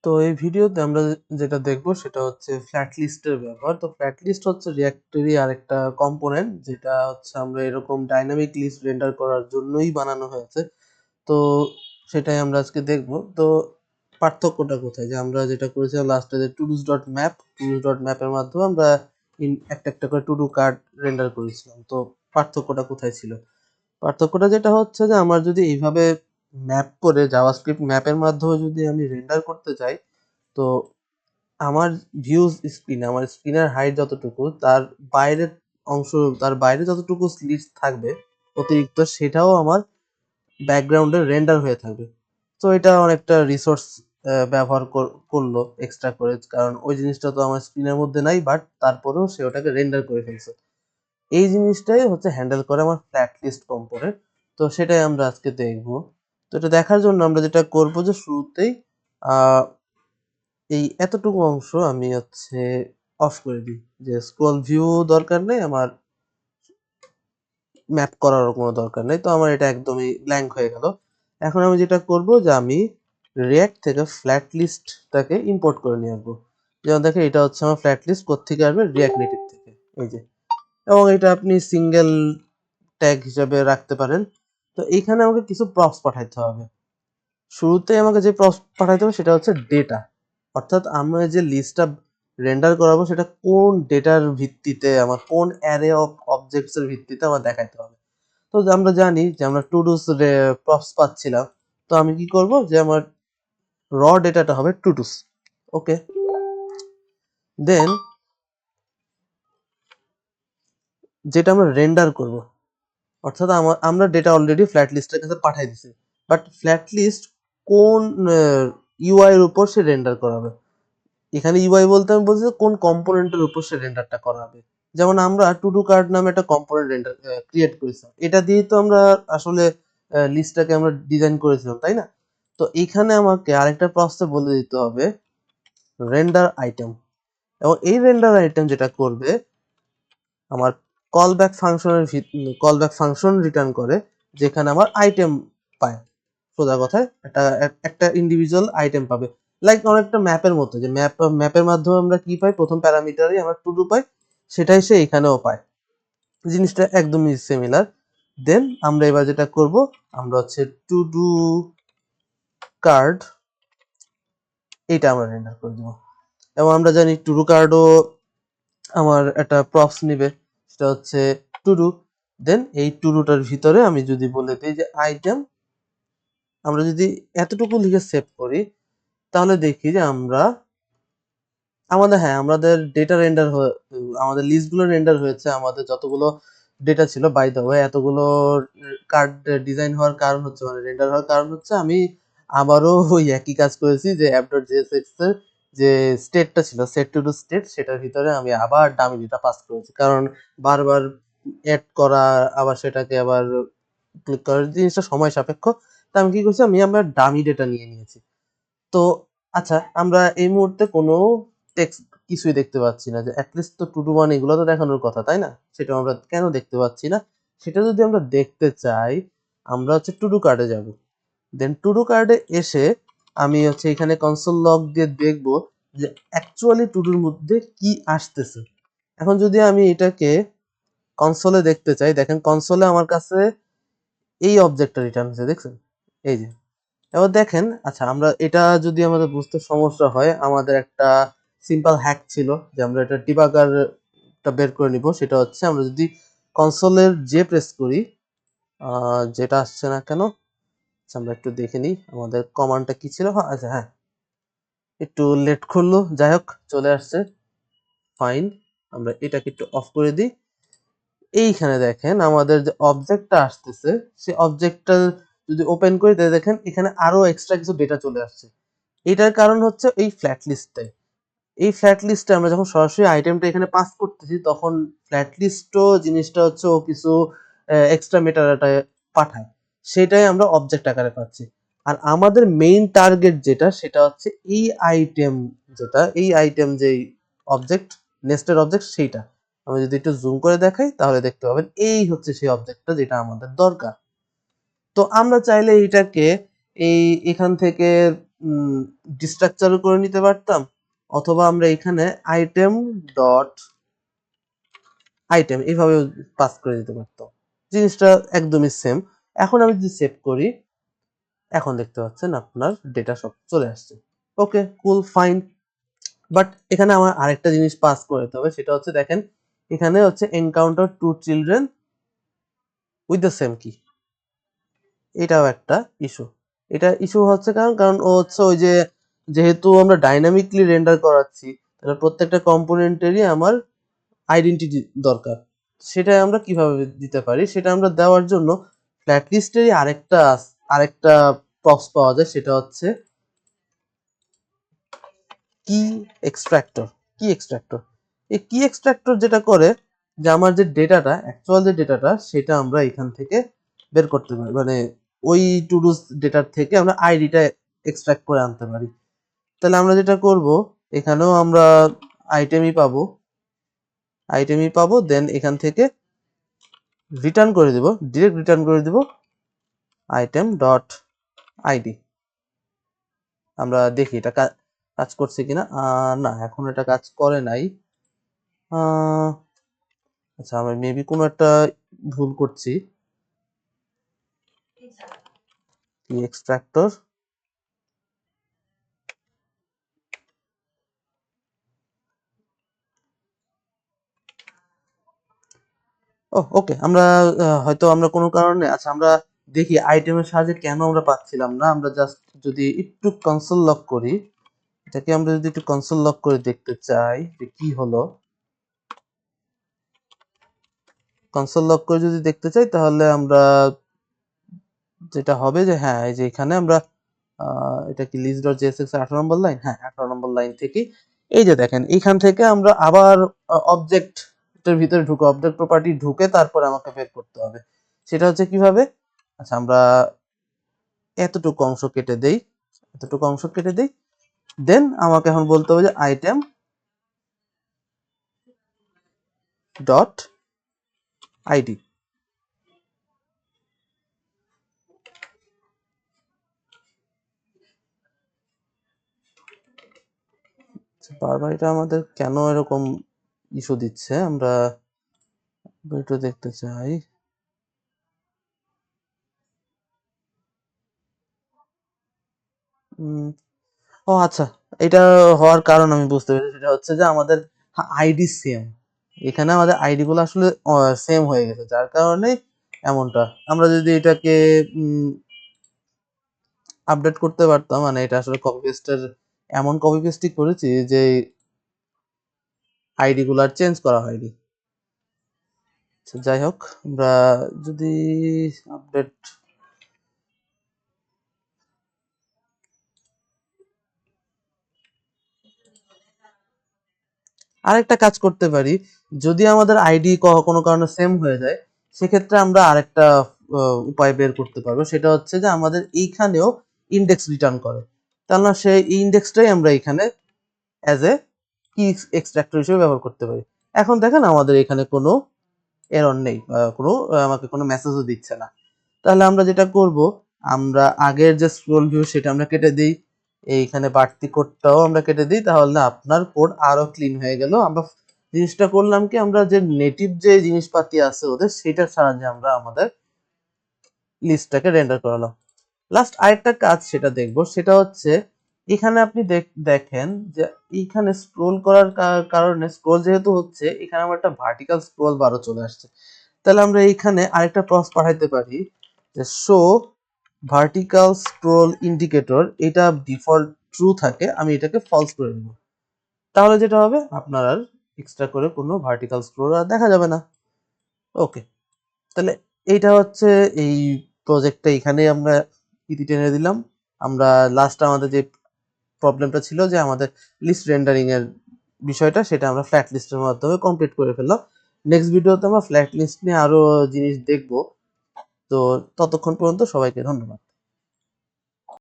তো এই ভিডিওতে আমরা যেটা দেখব সেটা হচ্ছে ফ্ল্যাট লিস্টের ব্যবহার। তো ফ্ল্যাট লিস্ট হচ্ছে রিঅ্যাক্টেরই আরেকটা কম্পোনেন্ট, যেটা হচ্ছে আমরা এরকম ডাইনামিক লিস্ট রেন্ডার করার জন্যই বানানো হয়েছে। তো সেটাই আমরা আজকে দেখব। তো পার্থক্যটা কোথায়, যে আমরা যেটা করেছিলাম লাস্টে, যে টুডুস ডট ম্যাপ, টুডুস ডট ম্যাপের মাধ্যমে আমরা একটা একটা করে টু ডু কার্ড রেন্ডার করেছিলাম। তো পার্থক্যটা কোথায় ছিল? পার্থক্যটা যেটা হচ্ছে যে আমার যদি এইভাবে ম্যাপ করে জাভাস্ক্রিপ্ট ম্যাপের মাধ্যমে যদি আমি রেন্ডার করতে চাই, তো আমার ভিউজ স্ক্রিনে, আমার স্ক্রিনের হাইট যতটুকু, তার বাইরের অংশ, তার বাইরে যতটুকু লিস্ট থাকবে অতিরিক্ত, সেটাও আমার ব্যাকগ্রাউন্ডে রেন্ডার হয়ে থাকবে। তো এটা অনেকটা রিসোর্স ব্যবহার করলো এক্সট্রা করে, কারণ ওই জিনিসটা তো আমার স্ক্রিনের মধ্যে নাই, বাট তারপরেও সে ওটাকে রেন্ডার করে ফেলছে। এই জিনিসটাই হচ্ছে হ্যান্ডেল করে আমার ফ্ল্যাট লিস্ট কম্পোনেন্ট। তো সেটাই আমরা আজকে দেখব। তো এটা দেখার জন্য আমরা যেটা করব, যে শুরুতেই আহ এই এতটুকু অংশ আমি হচ্ছে অফ করে দিই, যে স্ক্রল ভিউ দরকার নেই আমার, ম্যাপ করারও কোনো দরকার নেই। তো আমার এটা একদমই ব্ল্যাঙ্ক হয়ে গেল। এখন আমি যেটা করব, যে আমি রিয়াক্ট থেকে ফ্ল্যাট লিস্টটাকে ইম্পোর্ট করে নিয়ে আসবো। যেমন দেখেন, এটা হচ্ছে আমার ফ্ল্যাট লিস্ট, কোত্থেকে আসবে? রিয়াক্ট নেটিভ থেকে, এই যে। এবং এটা আপনি সিঙ্গেল ট্যাগ হিসেবে রাখতে পারেন। তো এইখানে আমাকে কিছু প্রপস পাঠাইতে হবে। শুরুতে আমাকে যে প্রপস পাঠাইতে হবে সেটা হচ্ছে ডেটা, অর্থাৎ আমি যে লিস্টটা রেন্ডার করাবো সেটা কোন ডেটার ভিত্তিতে, আমার কোন অ্যারে অফ অবজেক্টস এর ভিত্তিতে আমার দেখাইতে হবে। তো আমরা জানি যে আমরা টু ডুস প্রপস পাচ্ছিলাম। তো আমি কি করব, যে আমার র ডেটাটা হবে টু ডুস। ওকে, দেন যেটা আমরা রেন্ডার করব, অর্থাৎ আমরা ডেটা অলরেডি ফ্ল্যাট লিস্টের কাছে পাঠিয়ে দিছি, বাট ফ্ল্যাট লিস্ট কোন ইউআই এর উপর সে রেন্ডার করাবে। এখানে ইউআই বলতে আমি বলছি কোন কম্পোনেন্টের উপর সে রেন্ডারটা করাবে। যেমন আমরা টু ডু কার্ড নামে একটা কম্পোনেন্ট রেন্ডার ক্রিয়েট করেছিলাম, এটা দিয়েই তো আমরা আসলে লিস্টটাকে আমরা ডিজাইন করেছিলাম, তাই না? তো এখানে আমাকে আরেকটা প্রসেসে বলে দিতে হবে রেন্ডার আইটেম। এবং এই রেন্ডার আইটেম যেটা করবে, আমার কল ব্যাক ফাংশন রিটার্ন করে, যেখানে আমার আইটেম পায়। সোজা কথায় একটা একটা ইন্ডিভিজুয়াল আইটেম পাবে। লাইক অনেকটা ম্যাপের মতো, যে ম্যাপের মাধ্যমে আমরা কি পাই, প্রথম প্যারামিটারই আমরা টু ডু পাই, সেটাই সে এখানেও পায়। জিনিসটা একদমই সিমিলার। দেন আমরা এবার যেটা করব, আমরা হচ্ছে টু ডু কার্ড, এইটা আমরা রেন্ডার করে দেবো। এবং আমরা জানি টু ডু কার্ডও আমার একটা প্রপস নিবে, সেটা হচ্ছে টু ডু। দেন এই টু ডুটার ভিতরে আমি যদি বলে দিই যে আইটেম, আমরা যদি এতটুকু লিখে সেভ করি, তাহলে দেখি যে আমাদের ডেটা রেন্ডার আমাদের লিস্টগুলো রেন্ডার হয়েছে। আমাদের যতগুলো ডেটা ছিল, বাই দ্য ওয়ে এতগুলো কার্ড ডিজাইন হওয়ার কারণ হচ্ছে, মানে রেন্ডার হওয়ার কারণ হচ্ছে, আমি আবারও ওই একই কাজ করেছি, যে app.jsx এর যে স্টেটটা ছিল, সেট টু ডু স্টেট, সেটার ভিতরে আমি আবার ডামি ডেটা পাস করেছি, কারণ বারবার অ্যাড করা, আবার সেটাকে আবার ক্লিক করার জিনিসটা সময় সাপেক্ষ। তা আমি কি করছি, আমি আমার ডামি ডেটা নিয়ে নিয়েছি। তো আচ্ছা, আমরা এই মুহূর্তে কোনো টেক্সট কিছুই দেখতে পাচ্ছি না, যে অ্যাটলিস্ট তো টু ডু ওয়ান এগুলো তো দেখানোর কথা, তাই না? সেটা আমরা কেন দেখতে পাচ্ছি না? সেটা যদি আমরা দেখতে চাই, আমরা হচ্ছে টু ডু কার্ডে যাব। দেন টু ডু কার্ডে এসে আমি হচ্ছে এখানে কনসোল লগ দিয়ে দেখব যে অ্যাকচুয়ালি টু ডুর মধ্যে কি আসতেছে। এখন যদি আমি এটাকে কনসোলে দেখতে চাই, দেখেন কনসোলে আমার কাছে এই অবজেক্টটা রিটার্ন হয়েছে, দেখছেন? এই যে। এবার দেখেন, আচ্ছা আমরা এটা যদি আমাদের বুঝতে সমস্যা হয়, আমাদের একটা সিম্পল হ্যাক ছিল, যে আমরা এটা ডিবাগারটা বের করে নিব। সেটা হচ্ছে আমরা যদি কনসোলের যে প্রেস করি, যেটা আসছে না কেন, আচ্ছা আমরা একটু দেখে নিই আমাদের কমান্ডটা কি ছিল। আচ্ছা হ্যাঁ, একটু লেট করলো, যাই হোক চলে আসছে, ফাইন। আমরা এটাকে একটু অফ করে দিই। এইখানে দেখেন আমাদের যে অবজেক্টটা আসতেছে, সেই অবজেক্টটা যদি ওপেন করি, তাহলে দেখেন এখানে আরো এক্সট্রা কিছু ডেটা চলে আসছে। এটার কারণ হচ্ছে এই ফ্ল্যাট লিস্টটাই। এই ফ্ল্যাট লিস্টে আমরা যখন সরাসরি আইটেমটা এখানে পাস করতেছি, তখন ফ্ল্যাট লিস্টও জিনিসটা হচ্ছে ও কিছু এক্সট্রা মেটাডাটা পাঠায়, সেটাই আমরা অবজেক্ট আকারে পাচ্ছি। আর আমাদের মেইন টার্গেট যেটা, সেটা হচ্ছে এই আইটেম, এই আইটেম যেই অবজেক্ট, নেস্টেড অবজেক্ট, সেইটা আমি যদি একটু জুম করে দেখাই, তাহলে দেখতে পাবেন এই হচ্ছে সেই অবজেক্টটা যেটা আমাদের দরকার। তো আমরা চাইলে এইটাকে এখান থেকে ডিস্ট্রাকচারও করে নিতে পারতাম, অথবা আমরা এখানে আইটেম ডট আইটেম এইভাবে পাস করে দিতে পারতাম। জিনিসটা একদমই সেম। এখন আমি যদি সেভ করি, এখন দেখতে পাচ্ছেন আপনার ডেটা সব চলে আসছে। ওকে, কুল, ফাইন। বাট এখানে আমার আরেকটা জিনিস পাস করে দিতে হবে, সেটা হচ্ছে দেখেন এখানে হচ্ছে encounter 2 children with the same কি। এটাও একটা ইস্যু। এটা ইস্যু হচ্ছে কারণ ও হচ্ছে ওই যে, যেহেতু আমরা ডাইনামিকলি রেন্ডার করাচ্ছি, তাহলে প্রত্যেকটা কম্পোনেন্টেরই আমার আইডেন্টিটি দরকার। সেটা আমরা কিভাবে দিতে পারি, সেটা আমরা দেওয়ার জন্য ফ্ল্যাট লিস্টেরই আরেকটা প্রপস পাওয়া যায়, সেটা হচ্ছে কি এক্সট্রাক্টর। কি এক্সট্রাক্টর, এই কি এক্সট্রাক্টর যেটা করে যে আমার যে ডেটাটা, অ্যাকচুয়াল যে ডেটাটা, সেটা আমরা এখান থেকে বের করতে পারি, মানে ওই টু ডুস ডেটার থেকে আমরা আইডিটা এক্সট্রাক্ট করে আনতে পারি। তাহলে আমরা যেটা করব, এখানেও আমরা আইটেমই পাবো, দেন এখান থেকে রিটার্ন করে দিব, ডিরেক্ট রিটার্ন করে দিব আইটেম ডট আইডি। আমরা দেখি এটা কাজ করছে কিনা। না, এখন এটা কাজ করে নাই। আচ্ছা, আমি মেবি কোনো একটা ভুল করছি। কি এক্সট্রাক্টর, ওকে, আমরা হয়তো আমরা কোনো কারণে, আচ্ছা আমরা দেখি আইটেমের সাহায্যে কেন আমরা পাচ্ছিলাম না। আমরা জাস্ট যদি একটু কনসোল লক করি, এটাকে আমরা যদি একটু কনসোল লক করে দেখতে চাই যে কি হলো, কনসোল লক করে যদি দেখতে চাই, তাহলে আমরা যেটা হবে যে, হ্যাঁ, এই যে এখানে আমরা এটা কি লিস্ট ডট জেএসএক্স 18 নম্বর লাইন, হ্যাঁ 18 নম্বর লাইন থেকে এই যে দেখেন এখান থেকে আমরা আবার অবজেক্টের ভিতরে ঢুকে, অবজেক্ট প্রপার্টি ঢুকে তারপরে আমাকে বের করতে হবে। সেটা হচ্ছে কিভাবে, আচ্ছা আমরা এতটুকু অংশ কেটে দেই, দেন আমাকে এখন বলতে হবে যে আইটেম ডট আইডি। বারবার এটা আমাদের কেন এরকম ইস্যু দিচ্ছে, আমরা একটু দেখতে চাই। ও আচ্ছা, এটা হওয়ার কারণ আমি বুঝতে পেরেছি। সেটা হচ্ছে যে আমাদের আইডি সেম, এখানে আমাদের আইডি গুলো আসলে সেম হয়ে গেছে, যার কারণে এমনটা। আমরা যদি এটাকে আপডেট করতে পারতাম, মানে এটা আসলে কপি পেস্টের, এমন কপি পেস্টই করেছি যে আইডি গুলো আর চেঞ্জ করা হয়নি। আচ্ছা, যাই হোক, আমরা যদি আপডেট, আরেকটা কাজ করতে পারি, যদি আমাদের আইডি কোনো কারণে সেম হয়ে যায়, সেক্ষেত্রে আমরা আরেকটা উপায় বের করতে পারবো। সেটা হচ্ছে যে আমাদের এইখানেও ইন্ডেক্স রিটার্ন করে, তাহলে সেই ইন্ডেক্সটাই আমরা এখানে অ্যাজ এ কি এক্সট্রাক্টর হিসেবে ব্যবহার করতে পারি। এখন দেখেন আমাদের এখানে কোনো এরর নেই, কোনো আমাকে কোনো মেসেজও দিচ্ছে না। তাহলে আমরা যেটা করব, আমরা আগের যে স্ক্রোল ভিউ সেটা আমরা কেটে দিই, এইখানে বাড়তি কোডটাও আমরা কেটে দিই, তাহলে আপনার কোড আরো ক্লিন হয়ে গেল। আমরা জিনিসটা করলাম কি, আমরা যে নেটিভ যে জিনিসপাতি আছে ওদের, সেটার সাহায্যে আমরা আমাদের লিস্টটাকে রেন্ডার করালাম। লাস্ট আরেকটা কাজ সেটা দেখব, সেটা হচ্ছে এখানে আপনি দেখেন যে এইখানে স্ক্রোল করার কারণে, স্ক্রোল যেহেতু হচ্ছে, এখানে আমার একটা ভার্টিক্যাল স্ক্রোল বারও চলে আসছে। তাহলে আমরা এইখানে আরেকটা প্রস পাঠাইতে পারি যে শো ভার্টিক্যাল স্ক্রোল ইন্ডিকেটর, এটা ডিফল্ট ট্রু থাকে, আমি এটাকে ফলস করে দেব। তাহলে যেটা হবে, আপনার আর এক্সট্রা করে কোনো ভার্টিক্যাল স্ক্রোল আর দেখা যাবে না। ওকে, তাহলে এইটা হচ্ছে এই প্রজেক্টটা, এখানে আমরা ইতি টেনে দিলাম। আমরা লাস্ট আমাদের যে প্রবলেমটা ছিল যে আমাদের লিস্ট রেন্ডারিং এর বিষয়টা, সেটা আমরা ফ্ল্যাট লিস্টের মাধ্যমে কমপ্লিট করে ফেললাম। নেক্সট ভিডিওতে আমরা ফ্ল্যাট লিস্ট নিয়ে আরো জিনিস দেখব। তো ততক্ষণ পর্যন্ত সবাইকে ধন্যবাদ।